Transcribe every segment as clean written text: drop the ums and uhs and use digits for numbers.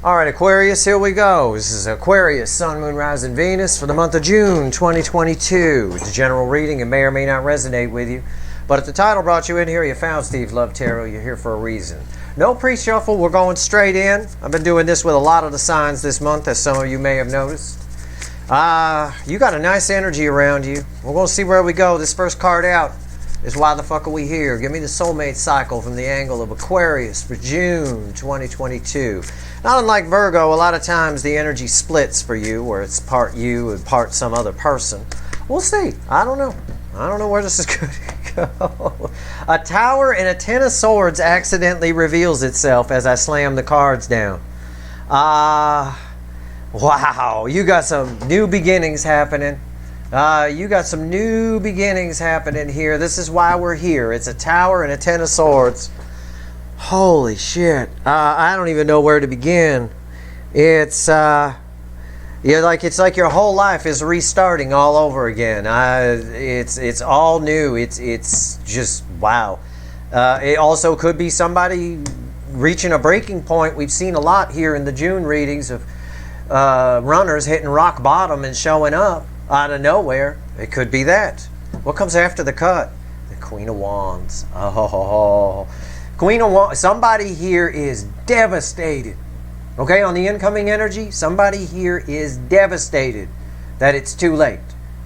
All right, Aquarius, here we go. This is Aquarius, Sun, Moon, Rising, Venus for the month of June 2022. It's a general reading. It may or may not resonate with you. But if the title brought you in here, you found Steve Love Tarot, you're here for a reason. No pre-shuffle, we're going straight in. I've been doing this with a lot of the signs this month, as some of you may have noticed. You got a nice energy around you. We're going to see where we go. This first card out is Why the Fuck Are We Here? Give me the soulmate cycle from the angle of Aquarius for June 2022. Not unlike Virgo, a lot of times the energy splits for you, where it's part you and part some other person. We'll see. I don't know. I don't know where this is going to go. A tower and a 10 of swords accidentally reveals itself as I slam the cards down. Wow. You got some new beginnings happening. You got some new beginnings happening here. This is why we're here. It's a tower and a 10 of swords. Holy shit. I don't even know where to begin. It's it's like your whole life is restarting all over again. It's all new. It's just wow. It also could be somebody reaching a breaking point. We've seen a lot here in the June readings of runners hitting rock bottom and showing up out of nowhere. It could be that. What comes after the cut? The Queen of Wands. Oh, Queen of Wands. Somebody here is devastated. Okay, on the incoming energy, somebody here is devastated that it's too late.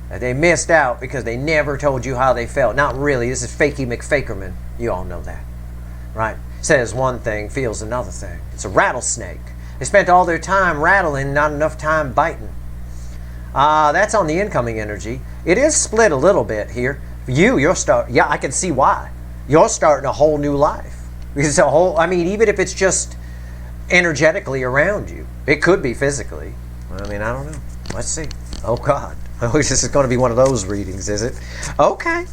That they missed out because they never told you how they felt. Not really. This is Fakey McFakerman. You all know that, right? Says one thing, feels another thing. It's a rattlesnake. They spent all their time rattling, not enough time biting. That's on the incoming energy. It is split a little bit here. You're starting. Yeah, I can see why. You're starting a whole new life. Because it's a whole. I mean, even if it's just energetically around you, it could be physically. I mean, I don't know. Let's see. Oh God. Oh, this is going to be one of those readings, is it? Okay.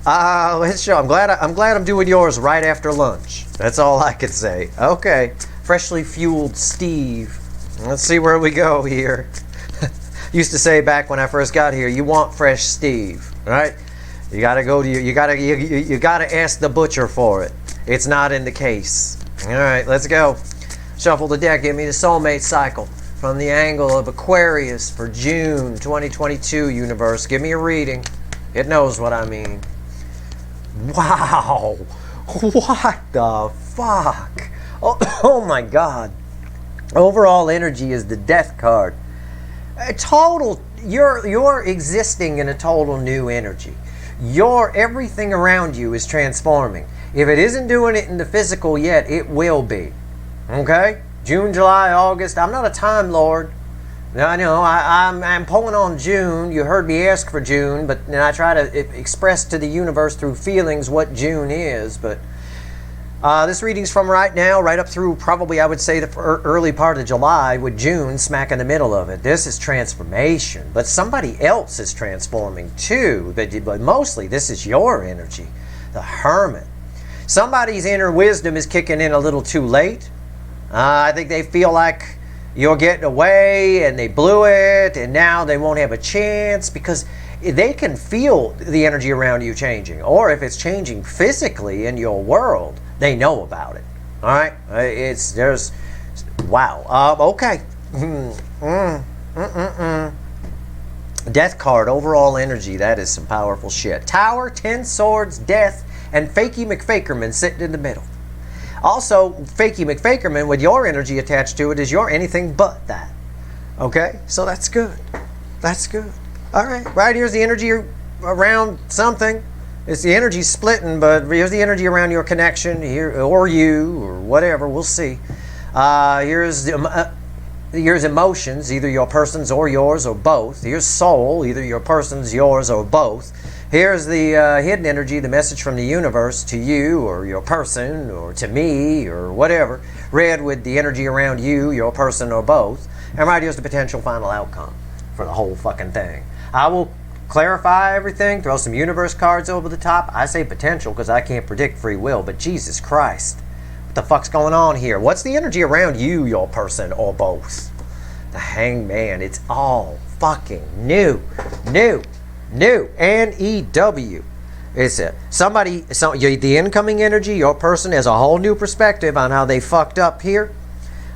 Let's show. I'm glad I'm doing yours right after lunch. That's all I can say. Okay. Freshly fueled Steve. Let's see where we go here. Used to say back when I first got here, you want fresh Steve, right? You gotta go to you gotta ask the butcher for it. It's not in the case. All right, let's go. Shuffle the deck. Give me the soulmate cycle from the angle of Aquarius for June 2022. Universe, give me a reading. It knows what I mean. Wow, what the fuck? Oh my God. Overall energy is the Death card. A total, you're existing in a total new energy. Everything around you is transforming. If it isn't doing it in the physical yet, it will be. Okay? June, July, August. I'm not a time lord. I know. I'm pulling on June. You heard me ask for June, but then I try to express to the universe through feelings what June is. But this reading's from right now, right up through probably, I would say, the early part of July, with June smack in the middle of it. This is transformation, but somebody else is transforming too. But mostly, this is your energy, the Hermit. Somebody's inner wisdom is kicking in a little too late. I think they feel like you're getting away and they blew it, and now they won't have a chance because they can feel the energy around you changing. Or if it's changing physically in your world, they know about it. All right? Wow. Okay. Death card, overall energy. That is some powerful shit. Tower, 10 swords, death, and Fakey McFakerman sitting in the middle. Also, Fakey McFakerman, with your energy attached to it, is you're anything but that. Okay? So that's good. That's good. All right. Right here's the energy around something. It's the energy splitting, but here's the energy around your connection, here, or you, or whatever. We'll see. Here's emotions, either your person's or yours, or both. Here's soul, either your person's, yours, or both. Here's the hidden energy, the message from the universe to you, or your person, or to me, or whatever. Red with the energy around you, your person, or both. And right here's the potential final outcome for the whole fucking thing. I will clarify everything, throw some universe cards over the top. I say potential because I can't predict free will, but Jesus Christ, what the fuck's going on here? What's the energy around you, your person, or both? The Hangman. It's all fucking new. N-E-W. It's it. The incoming energy, your person has a whole new perspective on how they fucked up here.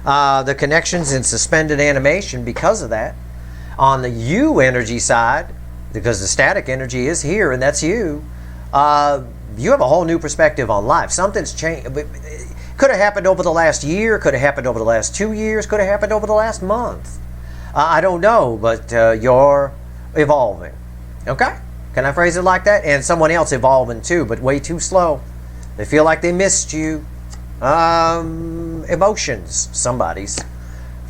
The connection's in suspended animation because of that. On the you energy side, because the static energy is here and that's you, you have a whole new perspective on life. Something's changed. Could have happened over the last year, could have happened over the last 2 years, could have happened over the last month. I don't know, but you're evolving. Okay? Can I phrase it like that? And someone else evolving too, but way too slow. They feel like they missed you. Emotions, somebody's.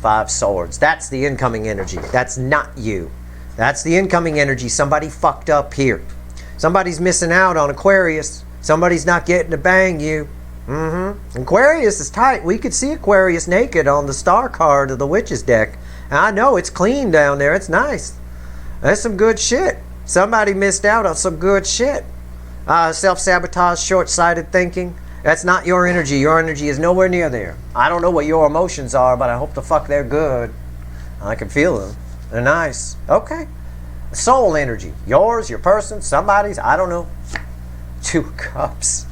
5 swords. That's the incoming energy. That's not you. That's the incoming energy. Somebody fucked up here. Somebody's missing out on Aquarius. Somebody's not getting to bang you. Aquarius is tight. We could see Aquarius naked on the star card of the Witch's deck. And I know it's clean down there. It's nice. That's some good shit. Somebody missed out on some good shit. Self-sabotage, short-sighted thinking. That's not your energy. Your energy is nowhere near there. I don't know what your emotions are, but I hope the fuck they're good. I can feel them. They're nice. Okay. Soul energy. Yours, your person, somebody's, I don't know. 2 of Cups.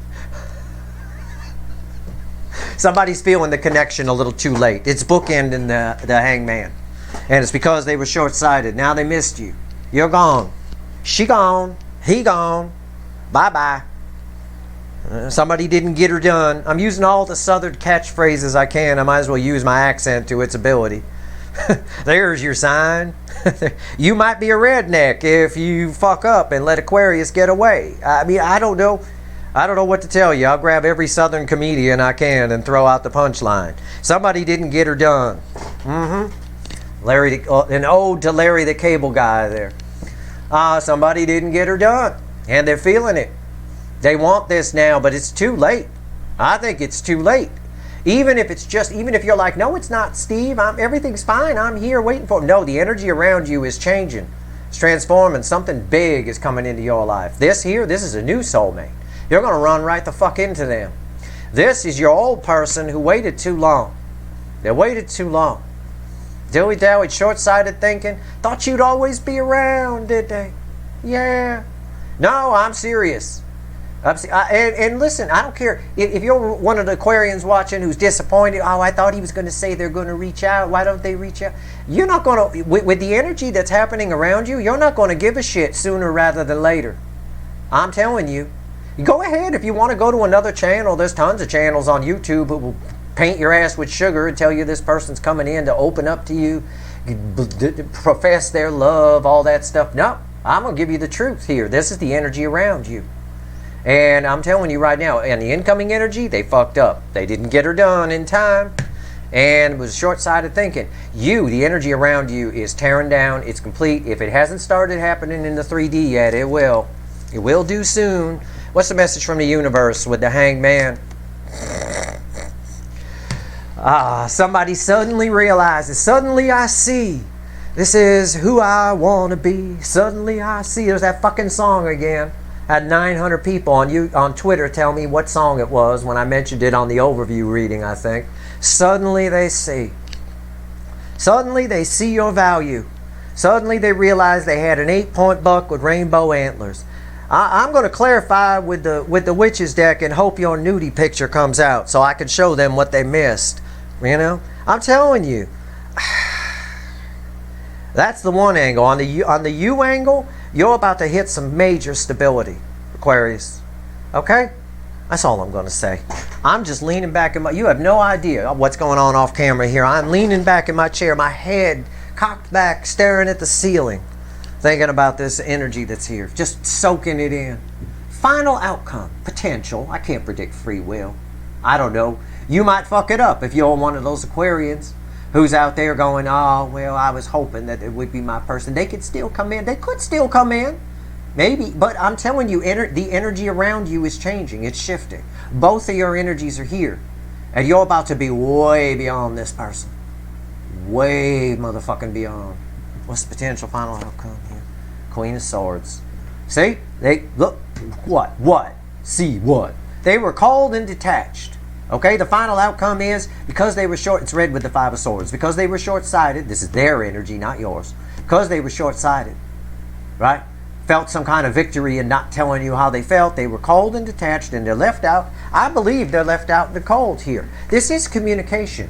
Somebody's feeling the connection a little too late. It's bookending the hangman. And it's because they were short-sighted. Now they missed you. You're gone. She gone. He gone. Bye-bye. Somebody didn't get her done. I'm using all the southern catchphrases I can. I might as well use my accent to its ability. There's your sign. You might be a redneck if you fuck up and let Aquarius get away. I mean, I don't know what to tell you. I'll grab every southern comedian I can and throw out the punchline. Somebody didn't get her done. Larry, an ode to Larry the Cable Guy there. Somebody didn't get her done, and they're feeling it. They want this now, but it's too late. I think it's too late. Even if you're like, no, it's not, Steve. Everything's fine. I'm here waiting for it. No, the energy around you is changing. It's transforming. Something big is coming into your life. This is a new soulmate. You're going to run right the fuck into them. This is your old person who waited too long. They waited too long. Dilly-dally, short-sighted thinking. Thought you'd always be around, did they? Yeah. No, I'm serious. And listen, I don't care. If you're one of the Aquarians watching who's disappointed, oh, I thought he was going to say they're going to reach out. Why don't they reach out? You're not going to, with the energy that's happening around you, you're not going to give a shit sooner rather than later. I'm telling you. Go ahead if you want to go to another channel. There's tons of channels on YouTube who will paint your ass with sugar and tell you this person's coming in to open up to you, profess their love, all that stuff. No, I'm going to give you the truth here. This is the energy around you. And I'm telling you right now, and the incoming energy, they fucked up. They didn't get her done in time. And it was short-sighted thinking. The energy around you is tearing down. It's complete. If it hasn't started happening in the 3D yet, it will. It will do soon. What's the message from the universe with the hangman? Somebody suddenly realizes, suddenly I see. This is who I want to be. Suddenly I see. There's that fucking song again. I had 900 people on Twitter tell me what song it was when I mentioned it on the overview reading, I think. Suddenly they see. Suddenly they see your value. Suddenly they realize they had an 8-point buck with rainbow antlers. I'm going to clarify with the Witch's deck and hope your nudie picture comes out so I can show them what they missed. You know? I'm telling you. That's the one angle. On the U angle, you're about to hit some major stability, Aquarius. Okay? That's all I'm going to say. I'm just leaning back in you have no idea what's going on off camera here. I'm leaning back in my chair, my head cocked back, staring at the ceiling, thinking about this energy that's here, just soaking it in. Final outcome, potential. I can't predict free will. I don't know. You might fuck it up if you're one of those Aquarians who's out there going, oh, well, I was hoping that it would be my person. They could still come in. They could still come in. Maybe. But I'm telling you, the energy around you is changing. It's shifting. Both of your energies are here. And you're about to be way beyond this person. Way motherfucking beyond. What's the potential final outcome here? Queen of Swords. See? Look. What? See what? They were cold and detached. Okay, the final outcome is, because they were it's read with the 5 of Swords, because they were short-sighted, this is their energy, not yours, because they were short-sighted, right? Felt some kind of victory in not telling you how they felt. They were cold and detached, and they're left out. I believe they're left out in the cold here. This is communication.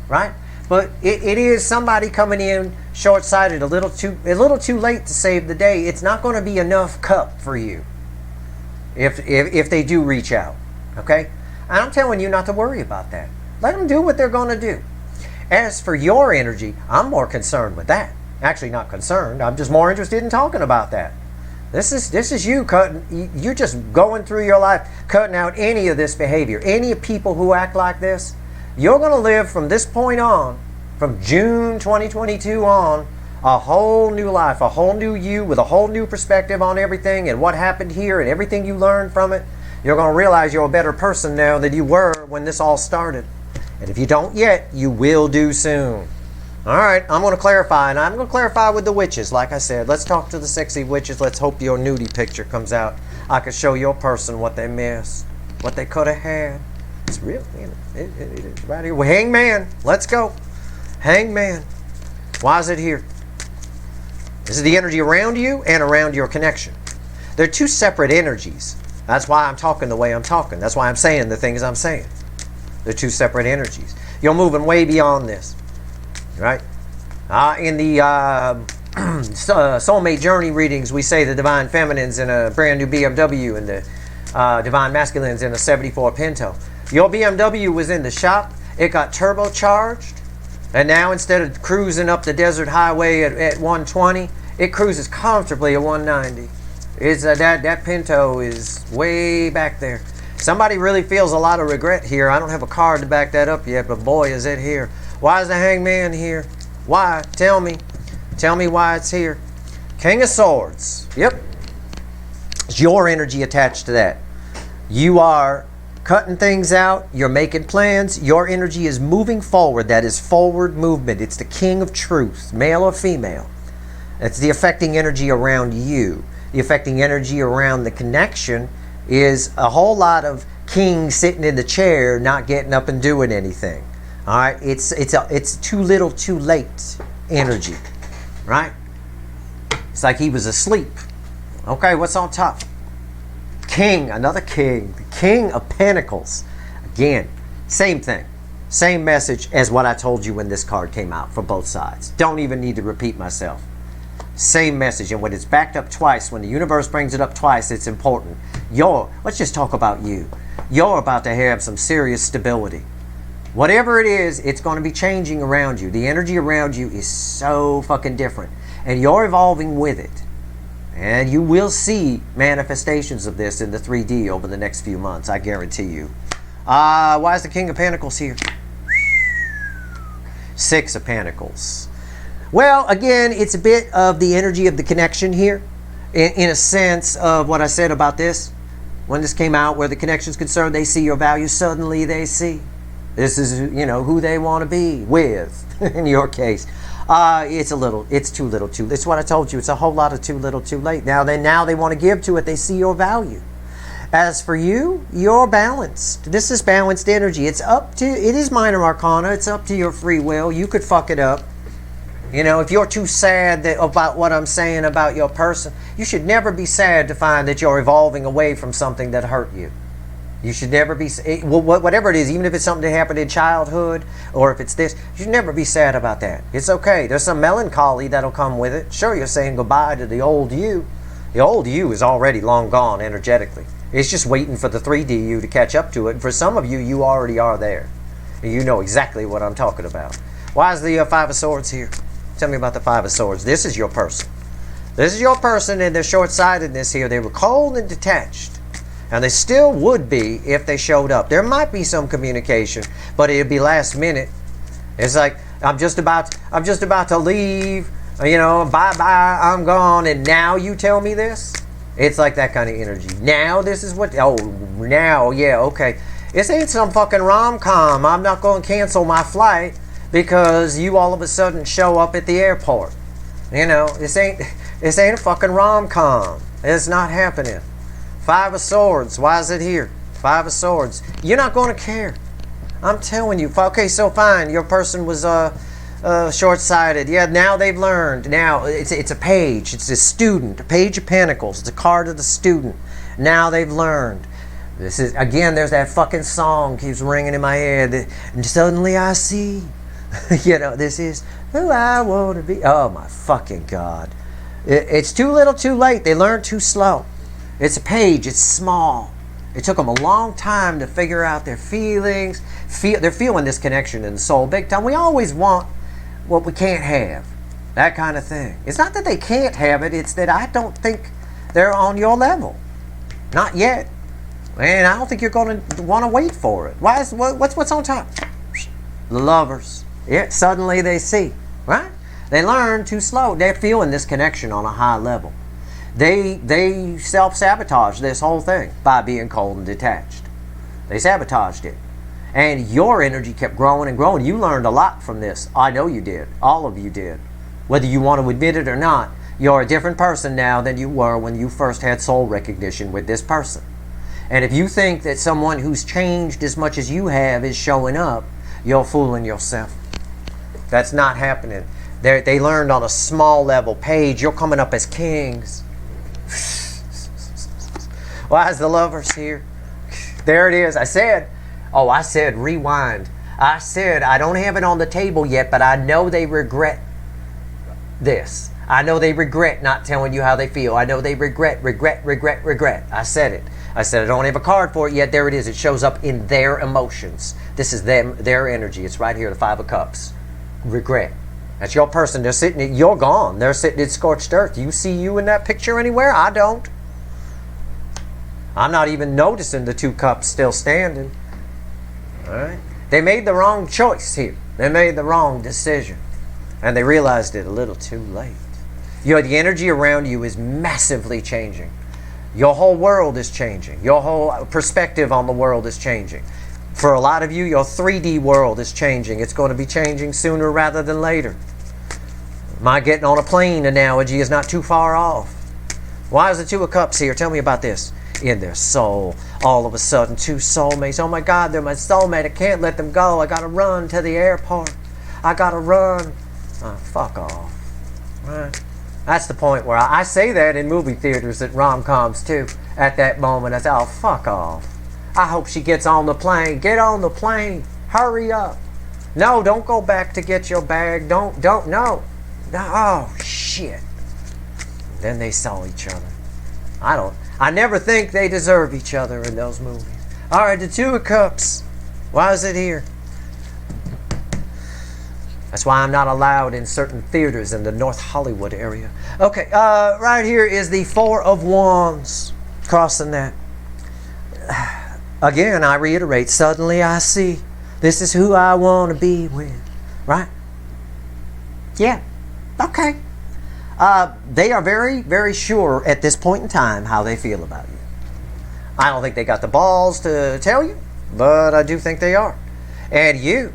right? But it is somebody coming in short-sighted, a little too late to save the day. It's not going to be enough cup for you if they do reach out, okay? And I'm telling you not to worry about that. Let them do what they're going to do. As for your energy, I'm more concerned with that. Actually, not concerned. I'm just more interested in talking about that. This is you cutting. You're just going through your life cutting out any of this behavior. Any people who act like this, you're going to live from this point on, from June 2022 on, a whole new life, a whole new you with a whole new perspective on everything and what happened here and everything you learned from it. You're going to realize you're a better person now than you were when this all started. And if you don't yet, you will do soon. All right, I'm going to clarify, and I'm going to clarify with the witches. Like I said, let's talk to the sexy witches. Let's hope your nudie picture comes out. I can show your person what they missed, what they could have had. It's real. It is right here. Well, Hangman, let's go. Hangman. Why is it here? This is the energy around you and around your connection. They're two separate energies. That's why I'm talking the way I'm talking. That's why I'm saying the things I'm saying. They're two separate energies. You're moving way beyond this. Right? In the soulmate journey readings, we say the divine feminine's in a brand new BMW and the divine masculine's in a 74 Pinto. Your BMW was in the shop. It got turbocharged. And now instead of cruising up the desert highway at 120, it cruises comfortably at 190. That Pinto is way back there. Somebody really feels a lot of regret here. I don't have a card to back that up yet, but boy, is it here. Why is the Hangman here? Why? Tell me. Tell me why it's here. King of Swords. Yep. It's your energy attached to that. You are cutting things out. You're making plans. Your energy is moving forward. That is forward movement. It's the King of Truth, male or female. It's the affecting energy around you. The affecting energy around the connection is a whole lot of king sitting in the chair, not getting up and doing anything. All right, it's too little, too late energy, right? It's like he was asleep. Okay, what's on top? King, another king, the King of Pentacles. Again, same thing, same message as what I told you when this card came out for both sides. Don't even need to repeat myself. Same message, and when it's backed up twice, when the universe brings it up twice, it's important. Let's just talk about you. You're about to have some serious stability. Whatever it is, it's going to be changing around you. The energy around you is so fucking different, and you're evolving with it. And you will see manifestations of this in the 3D over the next few months, I guarantee you. Why is the King of Pentacles here? Six of Pentacles. Well, again, it's a bit of the energy of the connection here, in a sense of what I said about this. When this came out, where the connection is concerned, they see your value. Suddenly they see this is, who they want to be with, in your case. It's too little, too. It's what I told you. It's a whole lot of too little, too late. Now they want to give to it. They see your value. As for you, you're balanced. This is balanced energy. It is minor arcana. It's up to your free will. You could fuck it up. If you're too sad about what I'm saying about your person, you should never be sad to find that you're evolving away from something that hurt you. You should never be, whatever it is, even if it's something that happened in childhood, or if it's this, you should never be sad about that. It's okay. There's some melancholy that'll come with it. Sure, you're saying goodbye to the old you. The old you is already long gone energetically. It's just waiting for the 3D you to catch up to it. And for some of you, you already are there. And you know exactly what I'm talking about. Why is the Five of Swords here? Tell me about the Five of Swords. This is your person. This is your person, and their short-sightedness here. They were cold and detached. And they still would be if they showed up. There might be some communication, but it'd be last minute. It's like, I'm just about to leave, bye-bye, I'm gone, and now you tell me this? It's like that kind of energy. Now this is what, now, yeah, okay. This ain't some fucking rom-com. I'm not going to cancel my flight because you all of a sudden show up at the airport. This ain't a fucking rom-com. It's not happening. Five of Swords. Why is it here? Five of Swords. You're not going to care. I'm telling you. Okay, so fine. Your person was short-sighted. Yeah, now they've learned. Now it's a page. It's a student. A page of Pentacles. It's a card of the student. Now they've learned. This is, again, there's that fucking song keeps ringing in my head. And suddenly I see You know, this is who I want to be. Oh my fucking God. It's too little too late. They learn too slow. It's a page. It's small. It took them a long time to figure out their feelings. They're feeling this connection in the soul big time. We always want what we can't have. That kind of thing. It's not that they can't have it. It's that I don't think they're on your level. Not yet. And I don't think you're going to want to wait for it. What's on top? The lovers. Yeah, suddenly they see. Right? They learn too slow. They're feeling this connection on a high level. They self-sabotage this whole thing by being cold and detached. They sabotaged it. And your energy kept growing and growing. You learned a lot from this. I know you did. All of you did. Whether you want to admit it or not, you're a different person now than you were when you first had soul recognition with this person. And if you think that someone who's changed as much as you have is showing up, you're fooling yourself. That's not happening. They learned on a small level page. You're coming up as kings. Why is the lovers here? There it is. I said rewind. I said I don't have it on the table yet, but I know they regret this. I know they regret not telling you how they feel. I know they regret. I said it. I said I don't have a card for it yet. There it is. It shows up in their emotions. This is their energy. It's right here, the Five of Cups. Regret. That's your person. They're sitting, you're gone. They're sitting in scorched earth. You see you in that picture anywhere? I don't. I'm not even noticing the two cups still standing. All right? They made the wrong choice here. They made the wrong decision. And they realized it a little too late. The energy around you is massively changing. Your whole world is changing. Your whole perspective on the world is changing. For a lot of you, your 3D world is changing. It's going to be changing sooner rather than later. My getting on a plane analogy is not too far off. Why is the Two of Cups here? Tell me about this. In their soul, all of a sudden, two soulmates. Oh my God, they're my soulmate. I can't let them go. I got to run to the airport. I got to run. Oh, fuck off. Right? That's the point where I say that in movie theaters at rom-coms too. At that moment, I say, oh, fuck off. I hope she gets on the plane. Get on the plane. Hurry up. No, don't go back to get your bag. Don't, no. Oh, shit. Then they saw each other. I never think they deserve each other in those movies. All right, the Two of Cups. Why is it here? That's why I'm not allowed in certain theaters in the North Hollywood area. Okay, right here is the Four of Wands. Crossing that. Again, I reiterate, suddenly I see. This is who I want to be with. Right? Yeah. Okay. They are very, very sure at this point in time how they feel about you. I don't think they got the balls to tell you, but I do think they are. And you,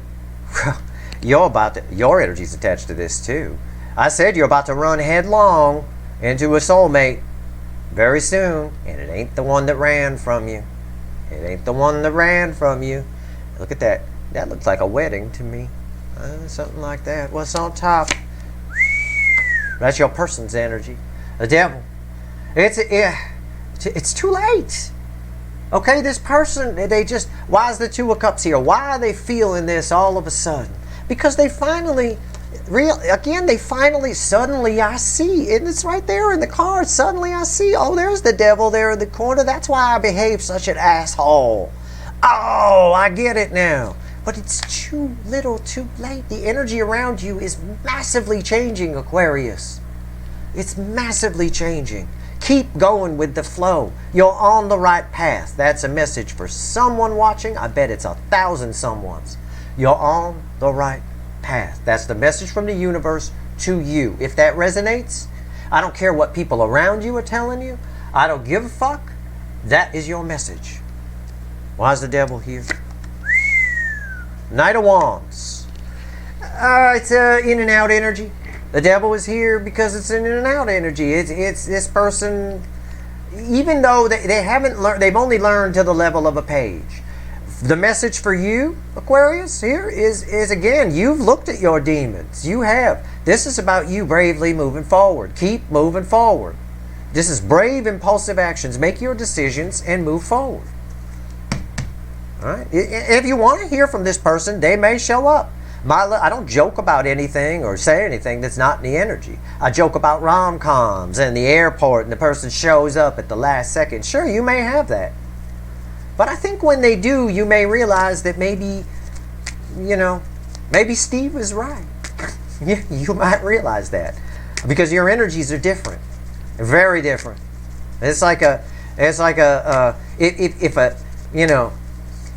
your energy's attached to this too. I said you're about to run headlong into a soulmate very soon, and it ain't the one that ran from you. It ain't the one that ran from you. Look at that. That looks like a wedding to me. Something like that. What's on top? That's your person's energy. The devil. It's too late. Okay, this person, why is the Two of Cups here? Why are they feeling this all of a sudden? Because they finally, suddenly I see, and it's right there in the card, suddenly I see, oh, there's the devil there in the corner. That's why I behave such an asshole. Oh, I get it now. But it's too little, too late. The energy around you is massively changing, Aquarius. It's massively changing. Keep going with the flow. You're on the right path. That's a message for someone watching. I bet it's 1,000 someones. You're on the right path. That's the message from the universe to you. If that resonates, I don't care what people around you are telling you. I don't give a fuck. That is your message. Why is the devil here? Knight of Wands. It's in and out energy. The devil is here because it's in and out energy. It's this person, even though they haven't learned, they've only learned to the level of a page. The message for you, Aquarius, here is again, you've looked at your demons. You have. This is about you bravely moving forward. Keep moving forward. This is brave, impulsive actions. Make your decisions and move forward. All right? If you want to hear from this person, they may show up. I don't joke about anything or say anything that's not in the energy. I joke about rom-coms and the airport and the person shows up at the last second. Sure, you may have that. But I think when they do, you may realize that maybe, maybe Steve is right. You might realize that. Because your energies are different. Very different. If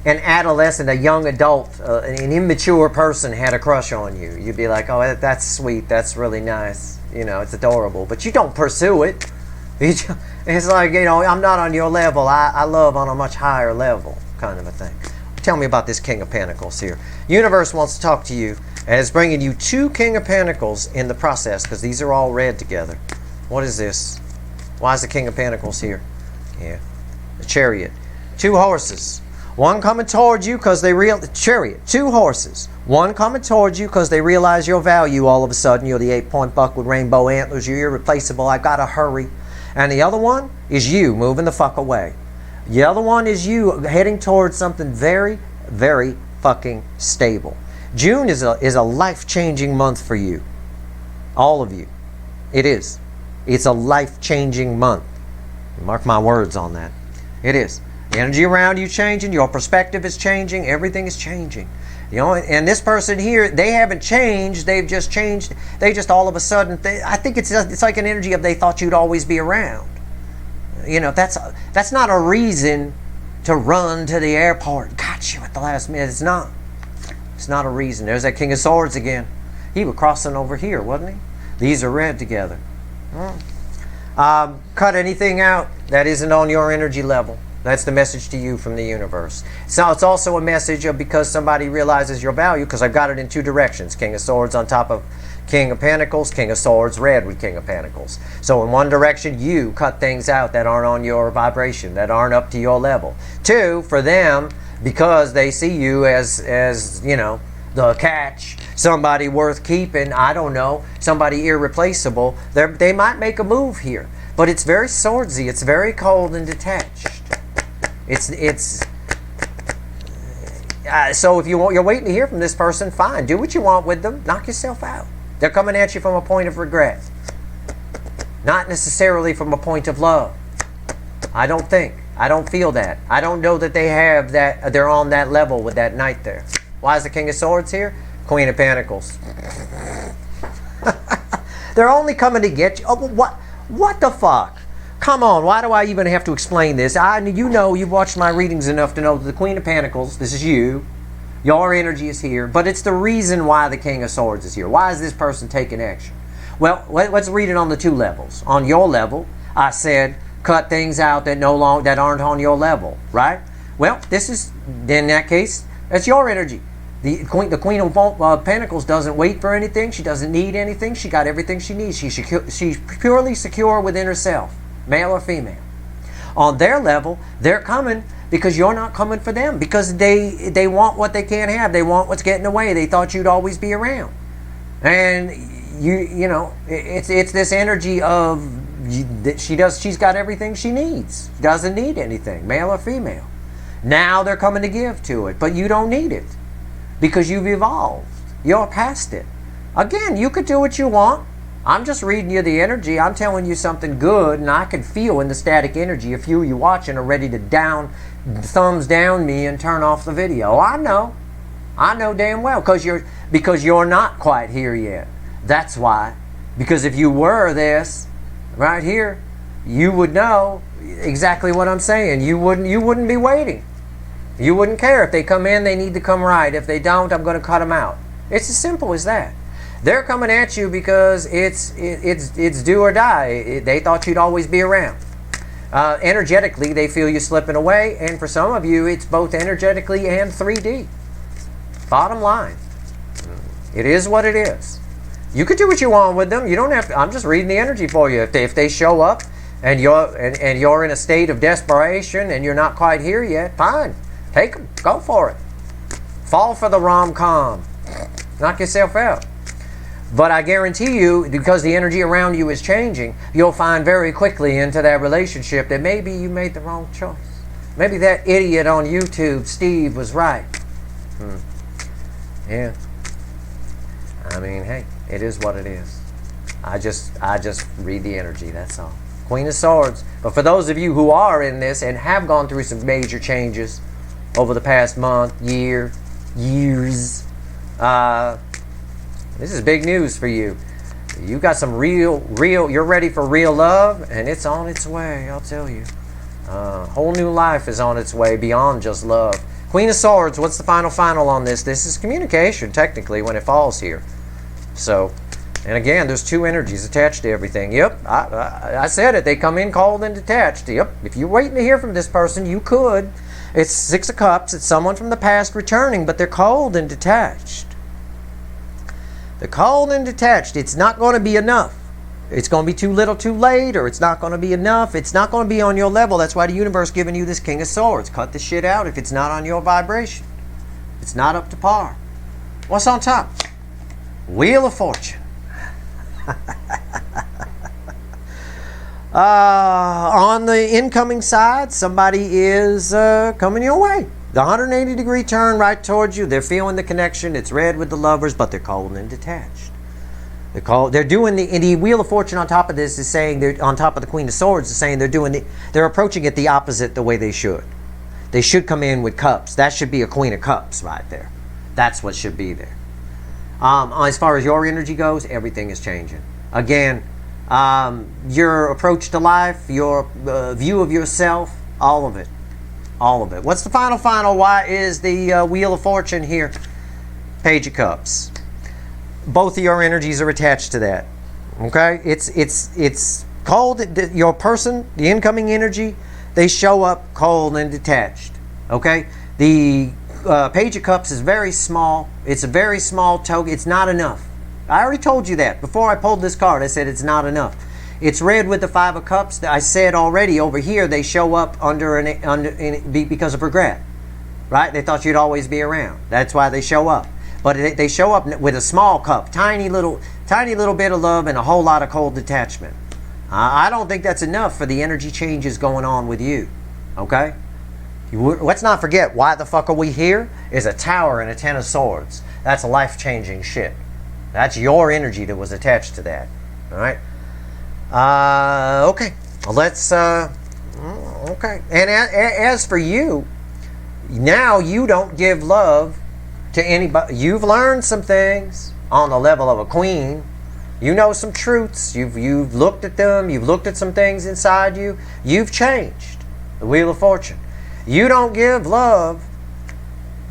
an adolescent, a young adult, an immature person had a crush on you, you'd be like, oh, that's sweet, that's really nice, it's adorable. But you don't pursue it. It's like, I'm not on your level, I love on a much higher level, kind of a thing. Tell me about this King of Pentacles here. Universe wants to talk to you, and it's bringing you 2 King of Pentacles in the process, because these are all red together. What is this? Why is the King of Pentacles here? Yeah. The Chariot. 2 horses. One coming towards you because they Chariot. 2 horses. One coming towards you because they realize your value all of a sudden. You're the 8-point buck with rainbow antlers. You're irreplaceable. I gotta hurry. And the other one is you moving the fuck away. The other one is you heading towards something very, very fucking stable. June is a life-changing month for you. All of you. It is. It's a life-changing month. Mark my words on that. It is. The energy around you changing. Your perspective is changing. Everything is changing. And this person here, they haven't changed. They've just changed. They just all of a sudden, I think it's like an energy of they thought you'd always be around. That's not a reason to run to the airport. Got you at the last minute. It's not. It's not a reason. There's that King of Swords again. He was crossing over here, wasn't he? These are red together. Cut anything out that isn't on your energy level. That's the message to you from the universe. So it's also a message of because somebody realizes your value, because I've got it in 2 directions. King of Swords on top of King of Pentacles, King of Swords red with King of Pentacles. So in one direction, you cut things out that aren't on your vibration, that aren't up to your level. 2, for them, because they see you as the catch, somebody worth keeping, I don't know, somebody irreplaceable, they might make a move here. But it's very swordsy, it's very cold and detached. So if you're waiting to hear from this person, fine. Do what you want with them. Knock yourself out. They're coming at you from a point of regret. Not necessarily from a point of love. I don't think. I don't feel that. I don't know that they have that. They're on that level with that knight there. Why is the King of Swords here? Queen of Pentacles. They're only coming to get you. Oh, what the fuck? Come on, why do I even have to explain this? You've watched my readings enough to know that the Queen of Pentacles, this is you. Your energy is here, but it's the reason why the King of Swords is here. Why is this person taking action? Well, let's read it on the 2 levels. On your level, I said, cut things out that aren't on your level, right? Well, this is, in that case, that's your energy. The Queen of Pentacles doesn't wait for anything. She doesn't need anything. She got everything she needs. She's purely secure within herself. Male or female. On their level, they're coming because you're not coming for them. Because they want what they can't have. They want what's getting away. They thought you'd always be around. And it's this energy of she's got everything she needs. Doesn't need anything, male or female. Now they're coming to give to it, but you don't need it because you've evolved. You're past it. Again, you could do what you want. I'm just reading you the energy. I'm telling you something good, and I can feel in the static energy a few of you watching are ready to thumbs down me and turn off the video. I know damn well, because you're not quite here yet. That's why. Because if you were this right here, you would know exactly what I'm saying. You wouldn't be waiting. You wouldn't care. If they come in, they need to come right. If they don't, I'm going to cut them out. It's as simple as that. They're coming at you because it's do or die. They thought you'd always be around. Energetically, they feel you slipping away, and for some of you, it's both energetically and 3D. Bottom line, it is what it is. You could do what you want with them. You don't have to. I'm just reading the energy for you. If they show up and you're in a state of desperation and you're not quite here yet, fine, take them. Go for it. Fall for the rom-com. Knock yourself out. But I guarantee you, because the energy around you is changing, you'll find very quickly into that relationship that maybe you made the wrong choice. Maybe that idiot on YouTube, Steve, was right. Yeah. I mean, hey, it is what it is. I just read the energy, that's all. Queen of Swords. But for those of you who are in this and have gone through some major changes over the past month, years, this is big news for you. You got some real, you're ready for real love, and it's on its way, I'll tell you. Whole new life is on its way beyond just love. Queen of Swords, what's the final on this? This is communication, technically, when it falls here. So, and again, there's two energies attached to everything. Yep, I said it. They come in cold and detached. Yep, if you're waiting to hear from this person, you could. It's Six of Cups. It's someone from the past returning, but they're cold and detached. They're cold and detached. It's not going to be enough. It's going to be too little too late, or it's not going to be enough. It's not going to be on your level. That's why the universe giving you this King of Swords. Cut the shit out if it's not on your vibration. It's not up to par. What's on top? Wheel of Fortune. On the incoming side, somebody is coming your way. The 180-degree turn right towards you. They're feeling the connection. It's red with the Lovers, but they're cold and detached. They're doing the Wheel of Fortune on top of this is saying they're on top of the Queen of Swords is saying they're approaching it the opposite the way they should. They should come in with cups. That should be a Queen of Cups right there. That's what should be there. As far as your energy goes, everything is changing. Again, your approach to life, your view of yourself, all of it. All of it. What's the final? Why is the Wheel of Fortune here? Page of Cups. Both of your energies are attached to that. Okay? It's cold. Your person, the incoming energy, they show up cold and detached. Okay? The Page of Cups is very small. It's a very small token. It's not enough. I already told you that. Before I pulled this card, I said it's not enough. It's red with the Five of Cups. I said already over here they show up because of regret. Right? They thought you'd always be around. That's why they show up. But they show up with a small cup, tiny little bit of love and a whole lot of cold detachment. I don't think that's enough for the energy changes going on with you. Okay? Let's not forget, why the fuck are we here? Is a Tower and a Ten of Swords. That's life-changing shit. That's your energy that was attached to that. All right? Okay. Let's, okay. And as for you, now you don't give love to anybody. You've learned some things on the level of a queen. You know some truths. You've looked at them. You've looked at some things inside you. You've changed. The Wheel of Fortune. You don't give love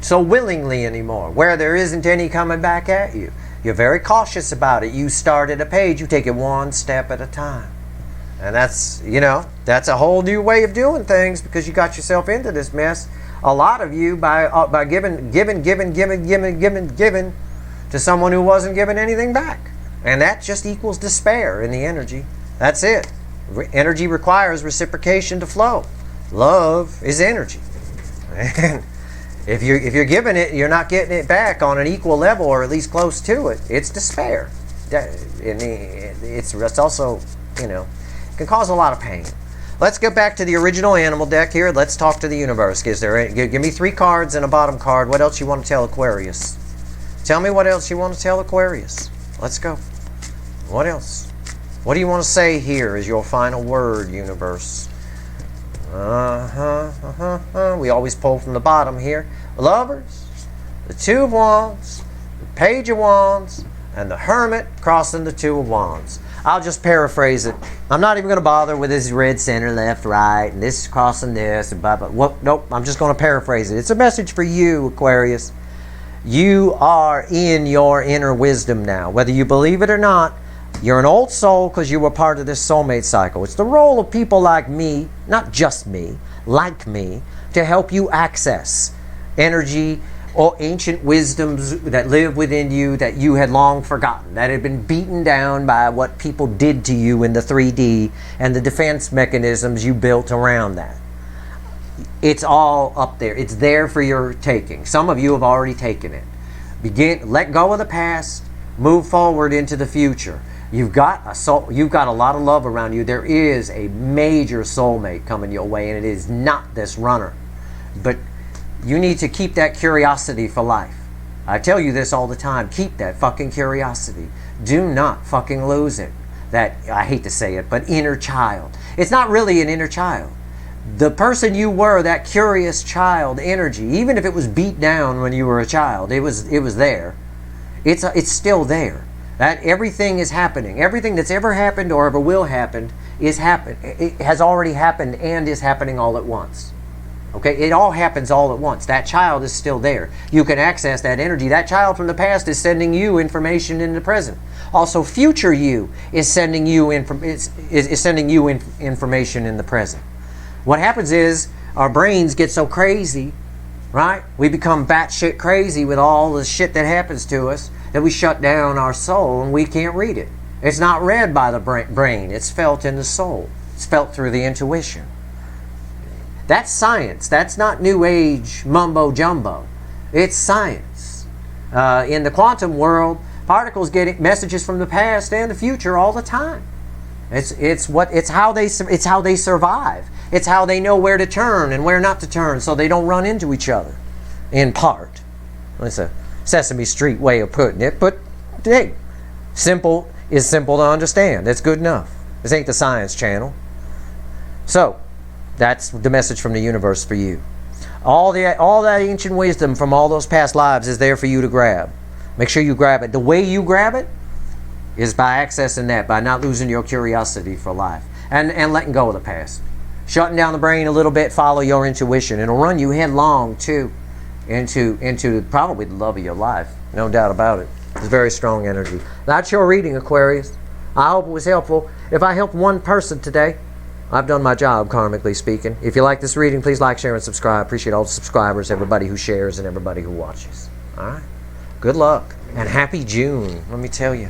so willingly anymore, where there isn't any coming back at you. You're very cautious about it. You start at a page. You take it one step at a time. And that's, that's a whole new way of doing things, because you got yourself into this mess. A lot of you by giving to someone who wasn't giving anything back. And that just equals despair in the energy. That's it. Energy requires reciprocation to flow. Love is energy. And if you're giving it, you're not getting it back on an equal level, or at least close to it. It's despair. It's also, it can cause a lot of pain. Let's get back to the original animal deck here. Let's talk to the universe. Give me 3 cards and a bottom card. What else you want to tell Aquarius? Tell me what else you want to tell Aquarius. Let's go. What else? What do you want to say here as your final word, universe? We always pull from the bottom here. Lovers, the Two of Wands, the Page of Wands, and the Hermit crossing the Two of Wands. I'll just paraphrase it. I'm not even going to bother with this red center, left, right, and this crossing this, and blah, blah. Nope, I'm just going to paraphrase it. It's a message for you, Aquarius. You are in your inner wisdom now. Whether you believe it or not, you're an old soul because you were part of this soulmate cycle. It's the role of people like me, not just me, like me, to help you access energy or ancient wisdoms that live within you that you had long forgotten, that had been beaten down by what people did to you in the 3D and the defense mechanisms you built around that. It's all up there. It's there for your taking. Some of you have already taken it. Let go of the past, move forward into the future. You've got a lot of love around you. There is a major soulmate coming your way, and it is not this runner. But you need to keep that curiosity for life. I tell you this all the time. Keep that fucking curiosity. Do not fucking lose it. That, I hate to say it, but inner child. It's not really an inner child. The person you were, that curious child energy, even if it was beat down when you were a child, it was there. It's still there. That everything is happening. Everything that's ever happened or ever will happen is it has already happened and is happening all at once. Okay, it all happens all at once. That child is still there. You can access that energy. That child from the past is sending you information in the present. Also, future you is sending you information in the present. What happens is our brains get so crazy, right? We become batshit crazy with all the shit that happens to us that we shut down our soul and we can't read it. It's not read by the brain. It's felt in the soul. It's felt through the intuition. That's science. That's not new age mumbo jumbo. It's science. In the quantum world, particles get messages from the past and the future all the time. It's how they survive. It's how they know where to turn and where not to turn, so they don't run into each other. In part, it's a Sesame Street way of putting it, but hey, simple is simple to understand. That's good enough. This ain't the Science Channel. So, that's the message from the universe for you. All that ancient wisdom from all those past lives is there for you to grab. Make sure you grab it. The way you grab it is by accessing that, by not losing your curiosity for life and letting go of the past. Shutting down the brain a little bit, follow your intuition. It'll run you headlong too into probably the love of your life. No doubt about it. It's very strong energy. That's your reading, Aquarius. I hope it was helpful. If I helped one person today, I've done my job, karmically speaking. If you like this reading, please like, share, and subscribe. Appreciate all the subscribers, everybody who shares, and everybody who watches. All right? Good luck, and happy June, let me tell you.